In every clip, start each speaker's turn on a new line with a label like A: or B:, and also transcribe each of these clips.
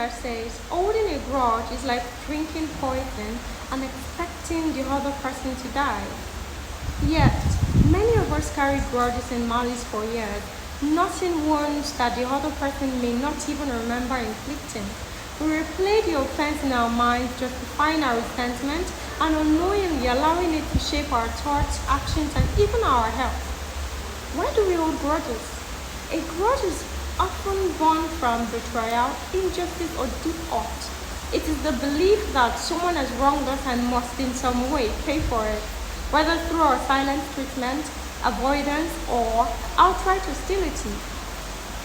A: that says holding a grudge is like drinking poison and expecting the other person to die. Yet, many of us carry grudges and malice for years, noting wounds that the other person may not even remember inflicting. We replay the offense in our minds, justifying our resentment and unknowingly allowing it to shape our thoughts, actions, and even our health. Why do we hold grudges? A grudge is often born from betrayal, injustice, or deep hurt. It is the belief that someone has wronged us and must in some way pay for it, whether through our silent treatment, avoidance, or outright hostility.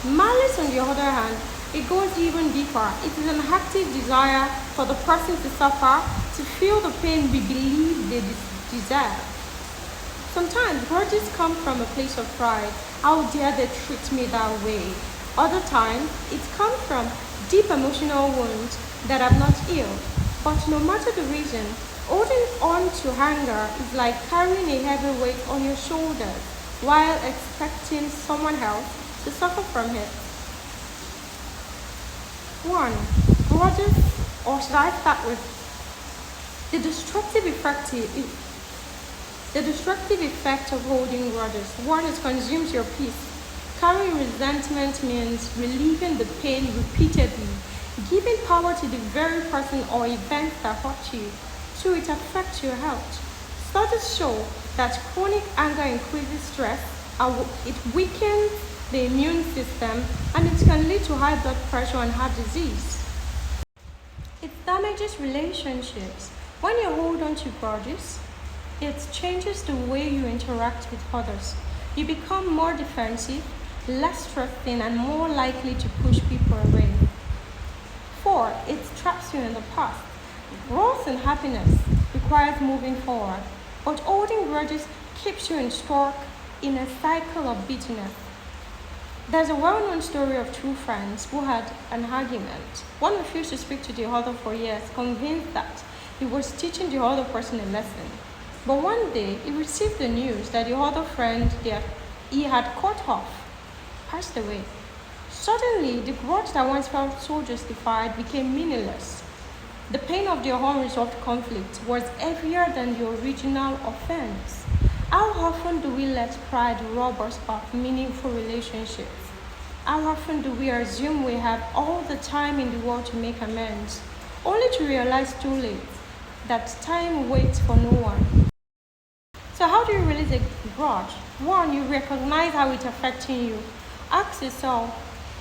A: Malice, on the other hand, it goes even deeper. It is an active desire for the person to suffer, to feel the pain we believe they deserve. Sometimes grudges come from a place of pride. How dare they treat me that way? Other times, it comes from deep emotional wounds that have not healed. But no matter the reason, holding on to anger is like carrying a heavy weight on your shoulders while expecting someone else to suffer from it. 1. Grudges, or should I start with the destructive effect of holding grudges? 1. It consumes your peace. Carrying resentment means relieving the pain repeatedly, giving power to the very person or event that hurt you. 2. It affects your health. Studies show that chronic anger increases stress, it weakens the immune system, and it can lead to high blood pressure and heart disease. It damages relationships. When you hold on to grudges, it changes the way you interact with others. You become more defensive, less trusting, and more likely to push people away. 4. It traps you in the past. Growth and happiness requires moving forward, but holding grudges keeps you stuck in a cycle of bitterness. There's a well-known story of two friends who had an argument. One refused to speak to the other for years, convinced that he was teaching the other person a lesson. But one day, he received the news that the other friend he had cut off passed away. Suddenly, the grudge that once felt so justified became meaningless. The pain of the unresolved conflict was heavier than the original offense. How often do we let pride rob us of meaningful relationships? How often do we assume we have all the time in the world to make amends, only to realize too late that time waits for no one? So how do you release a grudge? 1. You recognize how it's affecting you. Ask yourself,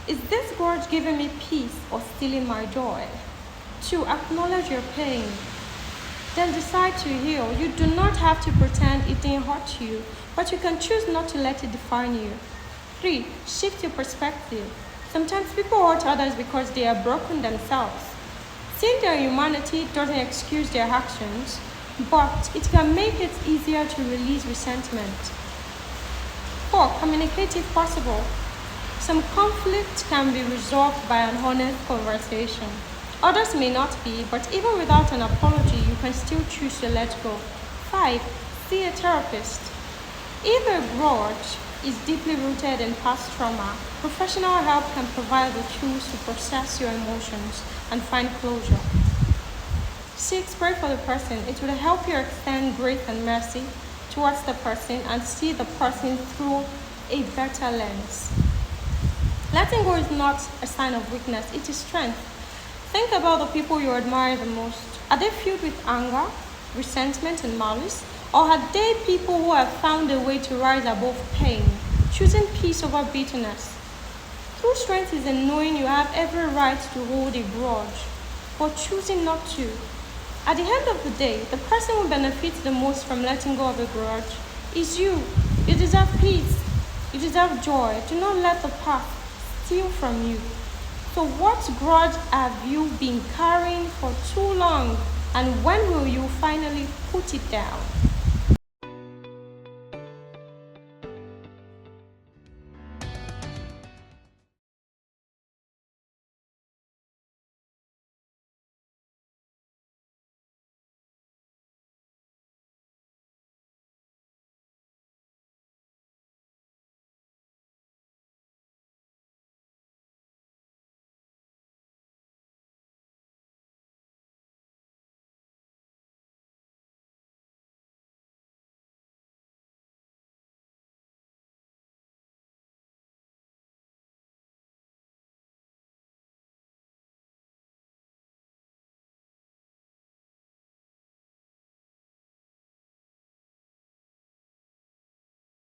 A: is this grudge giving me peace or stealing my joy? 2. Acknowledge your pain. Then decide to heal. You do not have to pretend it didn't hurt you, but you can choose not to let it define you. 3. Shift your perspective. Sometimes people hurt others because they are broken themselves. Seeing their humanity doesn't excuse their actions, but it can make it easier to release resentment. 4. Communicate if possible. Some conflict can be resolved by an honest conversation. Others may not be, but even without an apology, you can still choose to let go. 5. See a therapist. If a grudge is deeply rooted in past trauma, professional help can provide the tools to process your emotions and find closure. 6. Pray for the person. It will help you extend grace and mercy towards the person and see the person through a better lens. Letting go is not a sign of weakness, it is strength. Think about the people you admire the most. Are they filled with anger, resentment, and malice? Or are they people who have found a way to rise above pain, choosing peace over bitterness? True strength is in knowing you have every right to hold a grudge, but choosing not to. At the end of the day, the person who benefits the most from letting go of a grudge is you. You deserve peace. You deserve joy. Do not let the past steal from you. So what grudge have you been carrying for too long? And when will you finally put it down?